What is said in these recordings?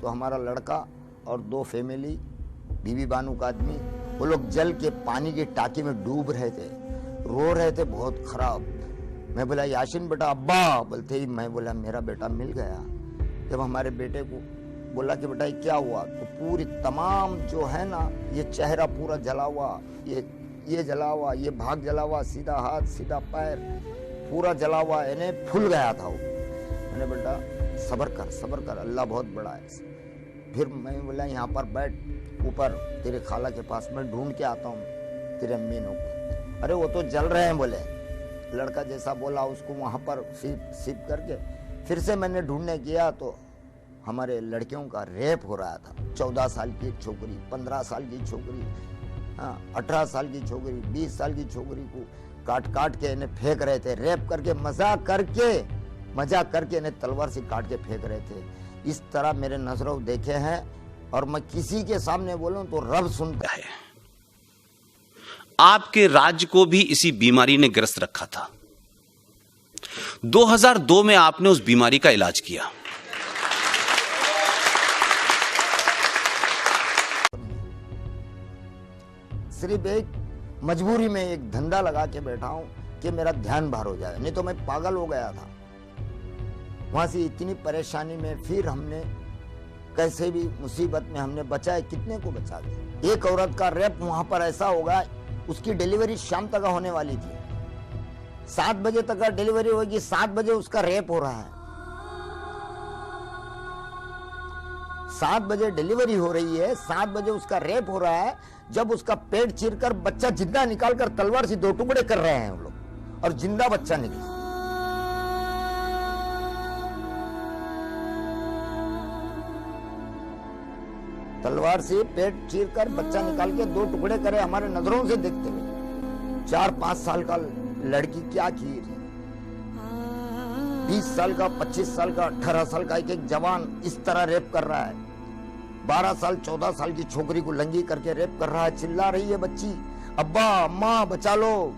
तो हमारा लड़का और 2 फैमिली, बीबी बानू का आदमी, वो लोग जल के पानी की टाकी में डूब रहे थे, रो रहे थे बहुत खराब। मैं बोला याशीन बेटा, अब्बा बोलते ही मैं बोला मेरा बेटा मिल गया। जब हमारे बेटे को बोला कि बेटा क्या हुआ, तो पूरी तमाम जो है ना, ये चेहरा पूरा जला हुआ, ये जला हुआ, ये भाग जला हुआ, सीधा हाथ सीधा पैर पूरा जला हुआ, यानी फूल गया था वो। मैंने बेटा सब्र कर, अल्लाह बहुत बड़ा है। फिर मैं बोला यहाँ पर बैठ ऊपर तेरे खाला के पास, मैं ढूंढ के आता हूँ तेरे अम्मीनों को। अरे वो तो जल रहे हैं बोले। लड़का जैसा बोला उसको वहाँ पर सिप करके फिर से मैंने ढूंढने किया तो हमारे लड़कियों का रेप हो रहा था। 14 साल की एक छोकरी, 15 साल की छोकरी, 18 साल की छोकरी, 20 साल की छोकरी को काट के इन्हें फेंक रहे थे, रेप करके मजाक करके इन्हें तलवार से काट के फेंक रहे थे। इस तरह मेरे नजरों देखे हैं, और मैं किसी के सामने बोलूं तो रब सुनता है। आपके राज्य को भी इसी बीमारी ने ग्रस्त रखा था। 2002 में आपने उस बीमारी का इलाज किया। सिर्फ एक मजबूरी में एक धंधा लगा के बैठा हूं कि मेरा ध्यान बाहर हो जाए, नहीं तो मैं पागल हो गया था। वहां से इतनी परेशानी में फिर हमने कैसे भी मुसीबत में हमने बचाए, कितने को बचा दिया। एक औरत का रेप वहां पर ऐसा होगा, उसकी डिलीवरी शाम तक होने वाली थी, 7 बजे तक का डिलीवरी होगी, 7 बजे उसका रेप हो रहा है। 7 बजे डिलीवरी हो रही है, 7 बजे उसका रेप हो रहा है। जब उसका पेट चीरकर बच्चा जिंदा निकालकर तलवार से 2 टुकड़े कर रहे हैं हम लोग, और जिंदा बच्चा निकला। तलवार से पेट चीरकर बच्चा निकाल के 2 टुकड़े करे हमारे नजरों से देखते हुए। 4-5 साल का लड़की क्या की, 20 साल का, 25 साल का, 18 साल का एक जवान इस तरह रेप कर रहा है। 12 साल 14 साल की छोकरी को लंगी करके रेप कर रहा है। चिल्ला रही है बच्ची, अब्बा अम्मा बचा लो।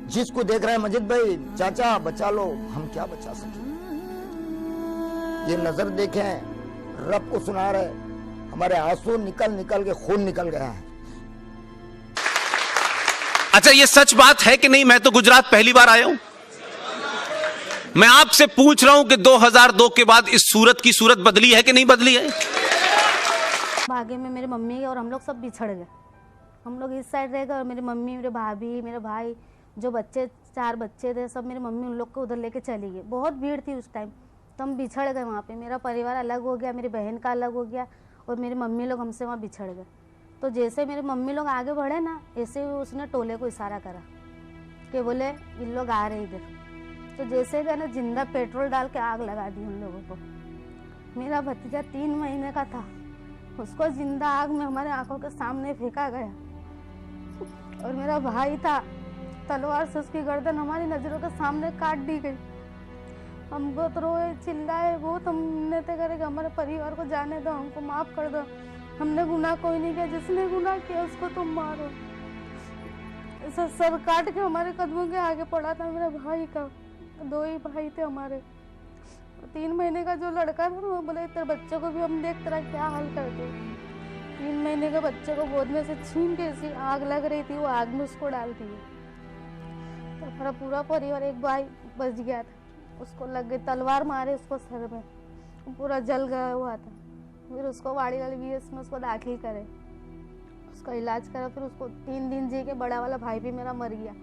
जिसको देख रहे हैं मजिद भाई, चाचा बचा लो, हम क्या बचा सके। ये नजर देखें, रब को सुना रहे, हमारे आंसू निकल के खून निकल गया है। अच्छा, ये सच बात है कि नहीं? मैं तो गुजरात पहली बार आया हूं। मैं आपसे पूछ रहा हूं कि 2002 के बाद इस सूरत की सूरत बदली है कि नहीं बदली है? भाग्य में मेरी मम्मी और हम लोग सब बिछड़ गए। हम लोग इस साइड रह गए और मेरी मम्मी, मेरे भाभी, मेरे भाई, जो बच्चे 4 बच्चे थे, सब मेरी मम्मी उन लोग को उधर लेके चली गई। बहुत भीड़ थी उस टाइम, तो हम बिछड़ गए वहाँ पे। मेरा परिवार अलग हो गया, मेरी बहन का अलग हो गया, और मेरी मम्मी लोग हमसे वहाँ बिछड़ गए। तो जैसे मेरी मम्मी लोग आगे बढ़े ना, ऐसे ही उसने टोले को इशारा करा कि बोले इन लोग आ रहे इधर। तो जैसे गए ना, जिंदा पेट्रोल डाल के आग लगा दी उन लोगों को। मेरा भतीजा 3 महीने का था, उसको जिंदा आग में हमारे आंखों के सामने फेंका गया। और मेरा भाई था, तलवार से उसकी गर्दन हमारी नजरों के सामने काट दी गई। हम बहुत रोए, चिल्लाए, बहुत हमने तो करे कि हमारे परिवार को जाने दो, हमको माफ कर दो, हमने गुनाह कोई नहीं किया, जिसने गुनाह किया उसको तुम मारो। ऐसा सर काट के हमारे कदमों के आगे पड़ा था मेरे भाई का। 2 ही भाई थे हमारे। 3 महीने का जो लड़का था वो बोले तेरे बच्चे को भी हम देख तेरा क्या हाल करते। 3 महीने के बच्चे को गोद में से छीन के ऐसी आग लग रही थी, वो आग में उसको डाल दी। तो हमारा पूरा परिवार, एक भाई बच गया था, उसको लग गई तलवार, मारे उसको सर में, पूरा जल गया हुआ था। फिर उसको वाड़ी वाली VS में उसको दाखिल करे, उसका इलाज करा, फिर उसको 3 दिन जी के बड़ा वाला भाई भी मेरा मर गया।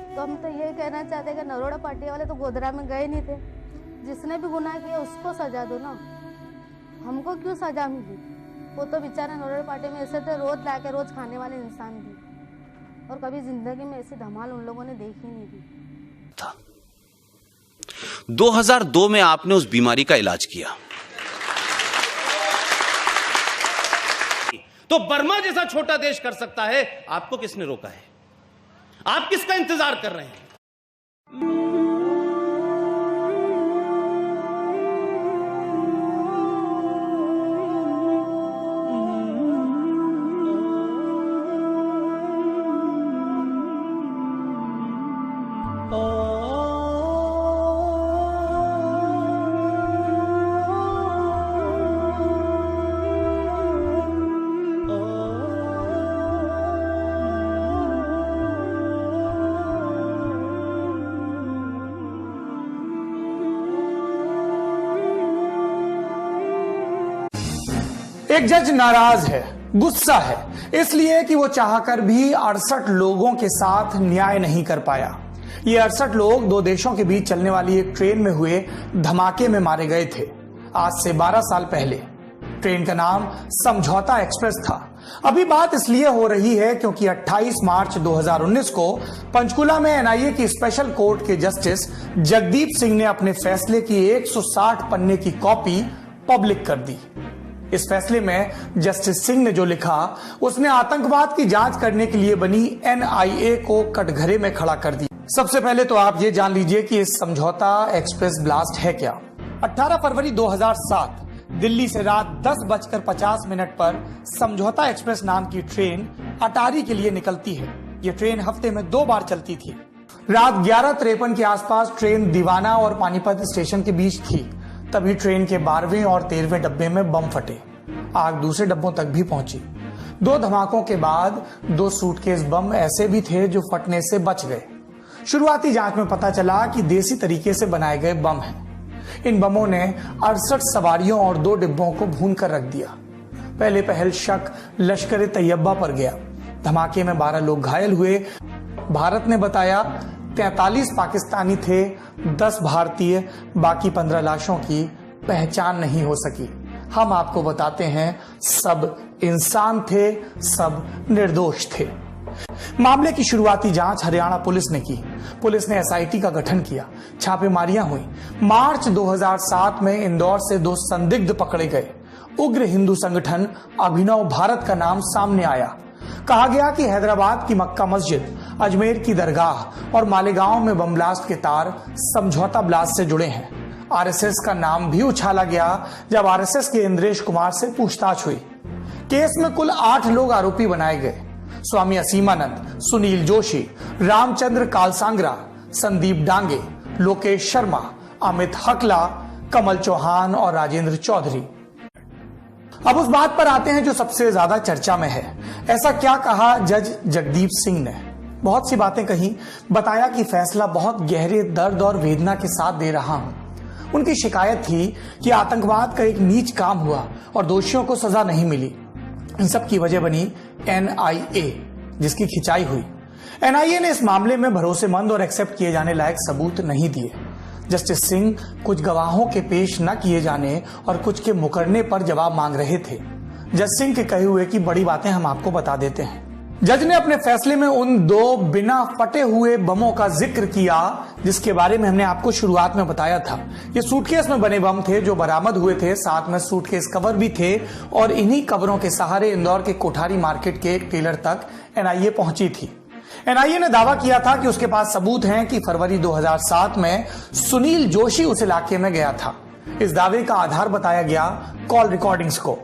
तो हम तो ये कहना चाहते हैं कि नरोड़ा पार्टी वाले तो गोधरा में गए नहीं थे, जिसने भी गुनाह किया उसको सजा दो ना, हमको क्यों सजा मिली? वो तो बेचारा नरोड़ा पार्टी में ऐसे थे, रोज ला के रोज खाने वाले इंसान थे, और कभी जिंदगी में ऐसी धमाल उन लोगों ने देखी नहीं थी। 2002 में आपने उस बीमारी का इलाज किया, तो बर्मा जैसा छोटा देश कर सकता है, आपको किसने रोका है? आप किसका इंतजार कर रहे हैं? एक जज नाराज है, गुस्सा है, इसलिए कि वो चाहकर भी 68 लोगों के साथ न्याय नहीं कर पाया। ये 68 लोग दो देशों के बीच चलने वाली एक ट्रेन में हुए धमाके में मारे गए थे, आज से 12 साल पहले। ट्रेन का नाम समझौता एक्सप्रेस था। अभी बात इसलिए हो रही है क्योंकि 28 मार्च 2019 को पंचकुला में एनआईए की स्पेशल कोर्ट के जस्टिस जगदीप सिंह ने अपने फैसले की 160 पन्ने की कॉपी पब्लिक कर दी। इस फैसले में जस्टिस सिंह ने जो लिखा, उसने आतंकवाद की जांच करने के लिए बनी एनआईए को कटघरे में खड़ा कर दिया। सबसे पहले तो आप ये जान लीजिए कि इस समझौता एक्सप्रेस ब्लास्ट है क्या। 18 फरवरी 2007 दिल्ली से रात 10:50 पर समझौता एक्सप्रेस नाम की ट्रेन अटारी के लिए निकलती है। ये ट्रेन हफ्ते में 2 बार चलती थी। रात 11:53 के आसपास ट्रेन दीवाना और पानीपत स्टेशन के बीच थी। तभी ट्रेन के 12वें और 13वें डब्बे में बम फटे। आग दूसरे डब्बों तक भी पहुंची। 2 धमाकों के बाद 2 सूटकेस बम ऐसे भी थे जो फटने से बच गए। शुरुआती जांच में पता चला कि देसी तरीके से बनाए गए बम हैं। इन बमों ने 68 सवारियों और 2 डिब्बों को भून कर रख दिया। पहले पहल शक लश्कर तैयबा पर गया। धमाके में 12 लोग घायल हुए। भारत ने बताया 43 पाकिस्तानी थे, 10 भारतीय, बाकी 15 लाशों की पहचान नहीं हो सकी। हम आपको बताते हैं, सब इंसान थे, सब निर्दोष थे। मामले की शुरुआती जांच हरियाणा पुलिस ने की। पुलिस ने एसआईटी का गठन किया। छापेमारियां हुई। मार्च 2007 में इंदौर से 2 संदिग्ध पकड़े गए। उग्र हिंदू संगठन अभिनव भारत का नाम सामने आया। कहा गया कि हैदराबाद की मक्का मस्जिद, अजमेर की दरगाह और मालेगांव में बम ब्लास्ट के तार समझौता ब्लास्ट से जुड़े हैं। आरएसएस का नाम भी उछाला गया जब आरएसएस के इंद्रेश कुमार से पूछताछ हुई। केस में कुल 8 लोग आरोपी बनाए गए। स्वामी असीमानंद, सुनील जोशी, रामचंद्र कालसांगरा, संदीप डांगे, लोकेश शर्मा, अमित हकला, कमल चौहान और राजेंद्र चौधरी। अब उस बात पर आते हैं जो सबसे ज्यादा चर्चा में है। ऐसा क्या कहा जज जगदीप सिंह ने? बहुत सी बातें कही। बताया कि फैसला बहुत गहरे दर्द और वेदना के साथ दे रहा हूं। उनकी शिकायत थी कि आतंकवाद का एक नीच काम हुआ और दोषियों को सजा नहीं मिली। इन सब की वजह बनी एनआईए, जिसकी खिंचाई हुई। एनआईए ने इस मामले में भरोसेमंद और एक्सेप्ट किए जाने लायक सबूत नहीं दिए। जस्टिस सिंह कुछ गवाहों के पेश न किए जाने और कुछ के मुकरने पर जवाब मांग रहे थे। जज सिंह के कहे हुए की बड़ी बातें हम आपको बता देते हैं। जज ने अपने फैसले में उन 2 बिना फटे हुए बमों का जिक्र किया जिसके बारे में हमने आपको शुरुआत में बताया था। ये सूटकेस में बने बम थे जो बरामद हुए थे। साथ में सूटकेस कवर भी थे और इन्हीं कवरों के सहारे इंदौर के कोठारी मार्केट के एक टेलर तक एनआईए पहुंची थी। एनआईए ने दावा किया था कि उसके पास सबूत हैं कि फरवरी 2007 में सुनील जोशी उस इलाके में गया था। इस दावे का आधार बताया गया कॉल रिकॉर्डिंग्स को।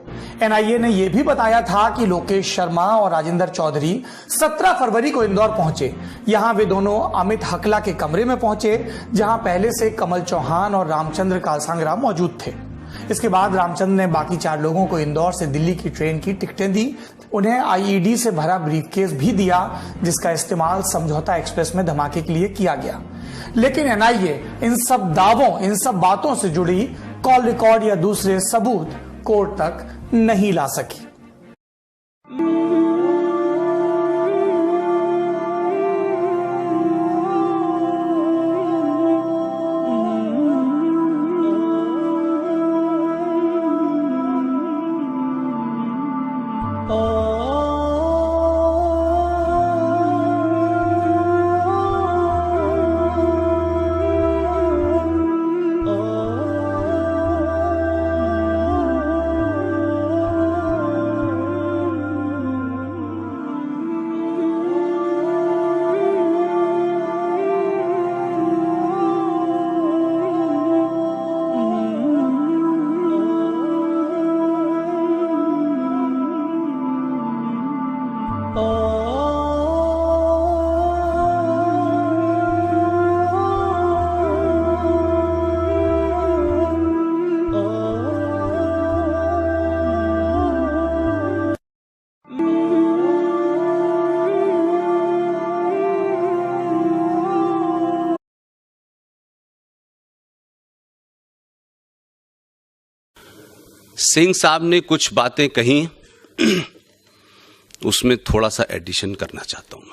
एनआईए ने यह भी बताया था कि लोकेश शर्मा और राजेंद्र चौधरी 17 फरवरी को इंदौर पहुंचे। यहां वे दोनों अमित हकला के कमरे में पहुंचे, जहां पहले से कमल चौहान और रामचंद्र कालसांगरा मौजूद थे। इसके बाद रामचंद्र ने बाकी 4 लोगों को इंदौर से दिल्ली की ट्रेन की टिकटें दी। उन्हें आईईडी से भरा ब्रीफकेस भी दिया जिसका इस्तेमाल समझौता एक्सप्रेस में धमाके के लिए किया गया। लेकिन एनआईए इन सब दावों, इन सब बातों से जुड़ी कॉल रिकॉर्ड या दूसरे सबूत कोर्ट तक नहीं ला सकी। सिंह साहब ने कुछ बातें कही, उसमें थोड़ा सा एडिशन करना चाहता हूं।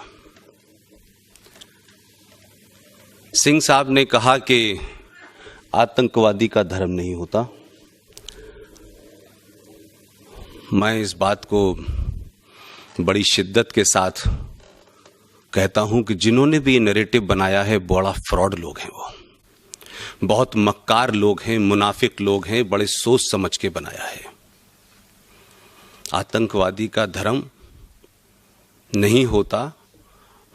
सिंह साहब ने कहा कि आतंकवादी का धर्म नहीं होता। मैं इस बात को बड़ी शिद्दत के साथ कहता हूं कि जिन्होंने भी ये नैरेटिव बनाया है बड़ा फ्रॉड लोग हैं, वो बहुत मक्कार लोग हैं, मुनाफिक लोग हैं, बड़े सोच समझ के बनाया है। आतंकवादी का धर्म नहीं होता,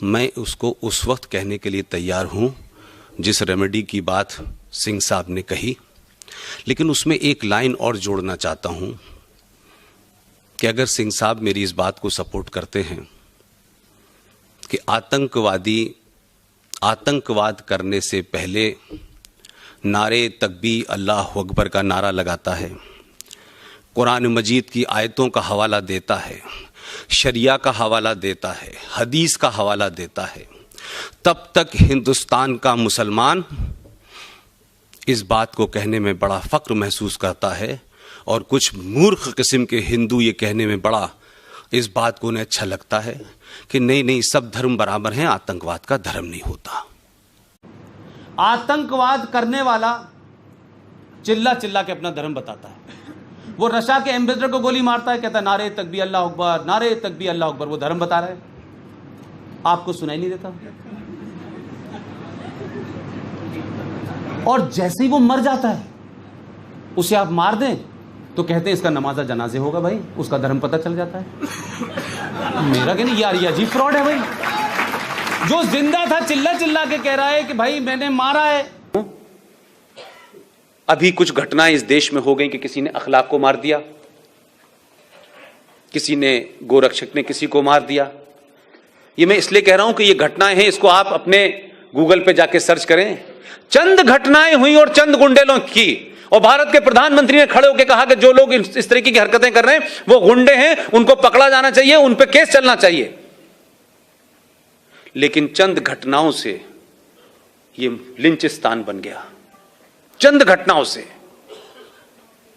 मैं उसको उस वक्त कहने के लिए तैयार हूं जिस रेमेडी की बात सिंह साहब ने कही, लेकिन उसमें एक लाइन और जोड़ना चाहता हूं कि अगर सिंह साहब मेरी इस बात को सपोर्ट करते हैं कि आतंकवादी आतंकवाद करने से पहले नारे तकबीर अल्लाह अकबर का नारा लगाता है, कुरान मजीद की आयतों का हवाला देता है, शरिया का हवाला देता है, हदीस का हवाला देता है, तब तक हिंदुस्तान का मुसलमान इस बात को कहने में बड़ा फक्र महसूस करता है, और कुछ मूर्ख किस्म के हिंदू ये कहने में बड़ा इस बात को उन्हें अच्छा लगता है कि नहीं नहीं सब धर्म बराबर हैं, आतंकवाद का धर्म नहीं होता। आतंकवाद करने वाला चिल्ला चिल्ला के अपना धर्म बताता है। वो रशिया के एम्बेसडर को गोली मारता है, कहता है नारे तकबीर अल्लाह अकबर, नारे तकबीर अल्लाह अकबर। वो धर्म बता रहा है, आपको सुनाई नहीं देता। और जैसे ही वो मर जाता है, उसे आप मार दें तो कहते हैं इसका नमाजा जनाजे होगा। भाई उसका धर्म पता चल जाता है। मेरा कहना यार ये अजीब फ्रॉड है भाई। जो जिंदा था चिल्ला चिल्ला के कह रहा है कि भाई मैंने मारा है। अभी कुछ घटनाएं इस देश में हो गई कि किसी ने अखलाक को मार दिया, किसी ने गोरक्षक ने किसी को मार दिया। ये मैं इसलिए कह रहा हूं कि ये घटनाएं हैं, इसको आप अपने गूगल पे जाके सर्च करें। चंद घटनाएं हुई और चंद गुंडे की, और भारत के प्रधानमंत्री ने खड़े होकर कहा कि जो लोग इस तरीके की हरकतें कर रहे हैं वो गुंडे हैं, उनको पकड़ा जाना चाहिए, उन पे केस चलना चाहिए। लेकिन चंद घटनाओं से ये लिंचिस्तान बन गया, चंद घटनाओं से,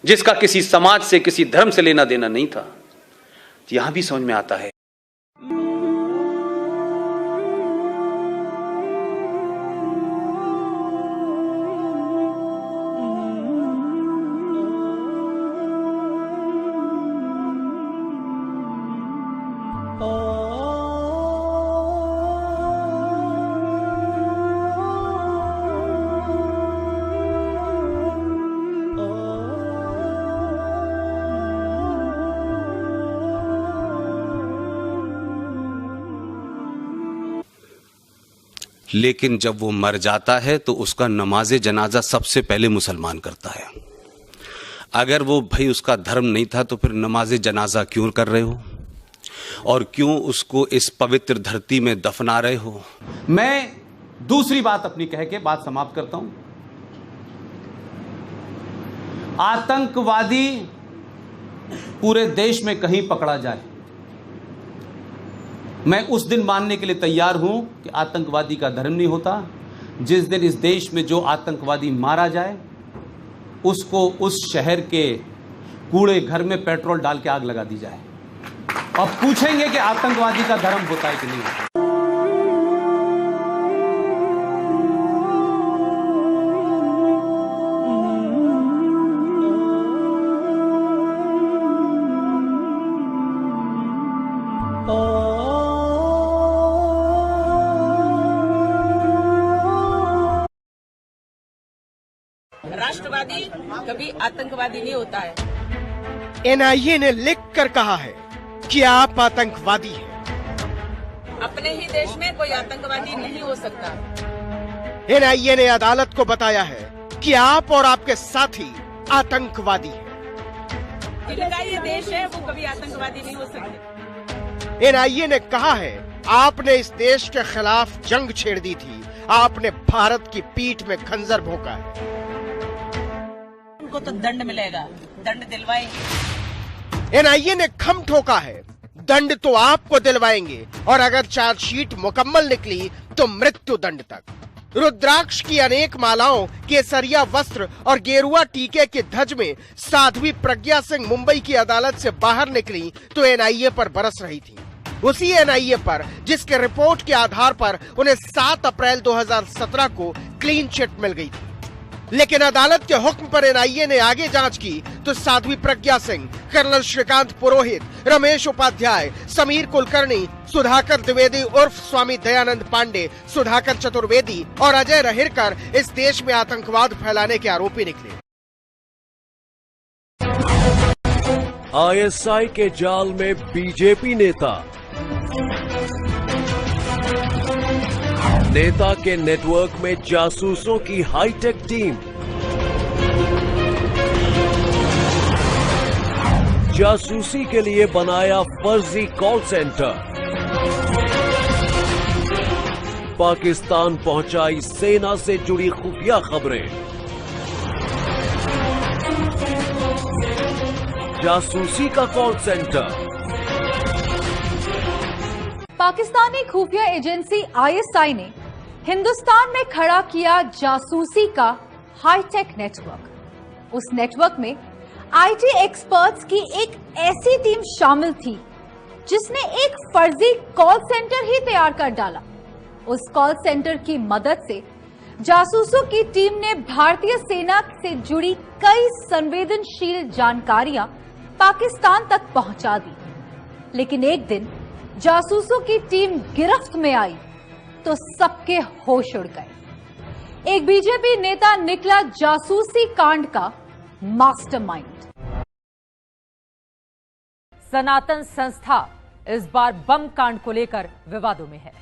जिसका किसी समाज से किसी धर्म से लेना देना नहीं था। यहां भी समझ में आता है। लेकिन जब वो मर जाता है तो उसका नमाजे जनाजा सबसे पहले मुसलमान करता है। अगर वो भाई उसका धर्म नहीं था तो फिर नमाजे जनाजा क्यों कर रहे हो, और क्यों उसको इस पवित्र धरती में दफना रहे हो? मैं दूसरी बात अपनी कह के बात समाप्त करता हूं। आतंकवादी पूरे देश में कहीं पकड़ा जाए, मैं उस दिन मानने के लिए तैयार हूं कि आतंकवादी का धर्म नहीं होता। जिस दिन इस देश में जो आतंकवादी मारा जाए उसको उस शहर के कूड़े घर में पेट्रोल डाल के आग लगा दी जाए, और पूछेंगे कि आतंकवादी का धर्म होता है कि नहीं होता। राष्ट्रवादी कभी आतंकवादी नहीं होता है। एनआईए ने लिखकर कहा है कि आप आतंकवादी हैं। अपने ही देश में कोई आतंकवादी नहीं हो सकता। एनआईए ने अदालत को बताया है कि आप और आपके साथी आतंकवादी हैं। जिनका ये देश है वो कभी आतंकवादी नहीं हो सकते। एनआईए ने कहा है आपने इस देश के खिलाफ जंग छेड़ दी थी, आपने भारत की पीठ में खंजर भोंका है। उनको तो दंड मिलेगा, दंड दिलवाएंगे। एनआईए ने खम ठोका है दंड तो आपको दिलवाएंगे, और अगर चार्जशीट मुकम्मल निकली तो मृत्यु दंड तक। रुद्राक्ष की अनेक मालाओं, केसरिया वस्त्र और गेरुआ टीके के धज में साध्वी प्रज्ञा सिंह मुंबई की अदालत से बाहर निकली तो एनआईए पर बरस रही थी। उसी एनआईए पर जिसके रिपोर्ट के आधार पर उन्हें 7 अप्रैल 2017 को क्लीन चिट मिल गई थी। लेकिन अदालत के हुक्म पर एनआईए ने आगे जांच की तो साध्वी प्रज्ञा सिंह, कर्नल श्रीकांत पुरोहित, रमेश उपाध्याय, समीर कुलकर्णी, सुधाकर द्विवेदी उर्फ स्वामी दयानंद पांडे, सुधाकर चतुर्वेदी और अजय रहेरकर इस देश में आतंकवाद फैलाने के आरोपी निकले। आईएसआई के जाल में बीजेपी नेता के नेटवर्क में जासूसों की हाईटेक टीम, जासूसी के लिए बनाया फर्जी कॉल सेंटर, पाकिस्तान पहुंचाई सेना से जुड़ी खुफिया खबरें, जासूसी का कॉल सेंटर। पाकिस्तानी खुफिया एजेंसी आईएसआई ने हिंदुस्तान में खड़ा किया जासूसी का हाईटेक नेटवर्क। उस नेटवर्क में आईटी एक्सपर्ट्स की एक ऐसी टीम शामिल थी जिसने एक फर्जी कॉल सेंटर ही तैयार कर डाला। उस कॉल सेंटर की मदद से जासूसों की टीम ने भारतीय सेना से जुड़ी कई संवेदनशील जानकारियां पाकिस्तान तक पहुंचा दी। लेकिन एक दिन जासूसों की टीम गिरफ्त में आई तो सबके होश उड़ गए। एक बीजेपी नेता निकला जासूसी कांड का मास्टरमाइंड। सनातन संस्था इस बार बम कांड को लेकर विवादों में है।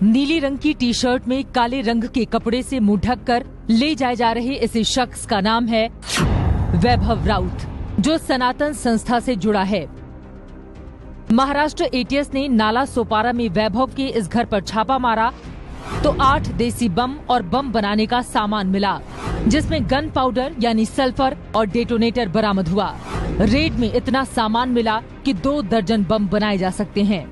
नीली रंग की टी शर्ट में काले रंग के कपड़े से मुंह ढककर ले जाए जा रहे इस शख्स का नाम है वैभव राउत, जो सनातन संस्था से जुड़ा है। महाराष्ट्र एटीएस ने नाला सोपारा में वैभव के इस घर पर छापा मारा तो 8 देसी बम और बम बनाने का सामान मिला, जिसमें गन पाउडर यानी सल्फर और डेटोनेटर बरामद हुआ। रेड में इतना सामान मिला कि 2 दर्जन बम बनाए जा सकते हैं।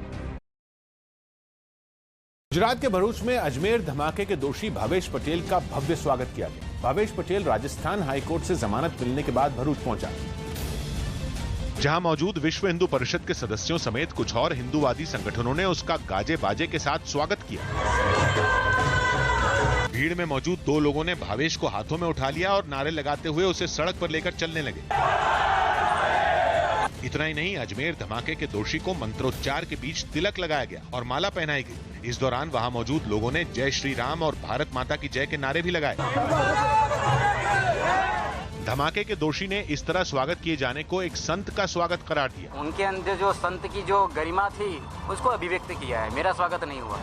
गुजरात के भरूच में अजमेर धमाके के दोषी भावेश पटेल का भव्य स्वागत किया गया। भावेश पटेल राजस्थान हाईकोर्ट से जमानत मिलने के बाद भरूच पहुंचा, जहां मौजूद विश्व हिंदू परिषद के सदस्यों समेत कुछ और हिंदूवादी संगठनों ने उसका गाजे बाजे के साथ स्वागत किया। भीड़ में मौजूद 2 लोगों ने भावेश को हाथों में उठा लिया और नारे लगाते हुए उसे सड़क पर लेकर चलने लगे। इतना ही नहीं, अजमेर धमाके के दोषी को मंत्रोच्चार के बीच तिलक लगाया गया और माला पहनाई गई। इस दौरान वहां मौजूद लोगों ने जय श्री राम और भारत माता की जय के नारे भी लगाए। धमाके के दोषी ने इस तरह स्वागत किए जाने को एक संत का स्वागत करार दिया। उनके अंदर जो संत की जो गरिमा थी उसको अभिव्यक्त किया है, मेरा स्वागत नहीं हुआ।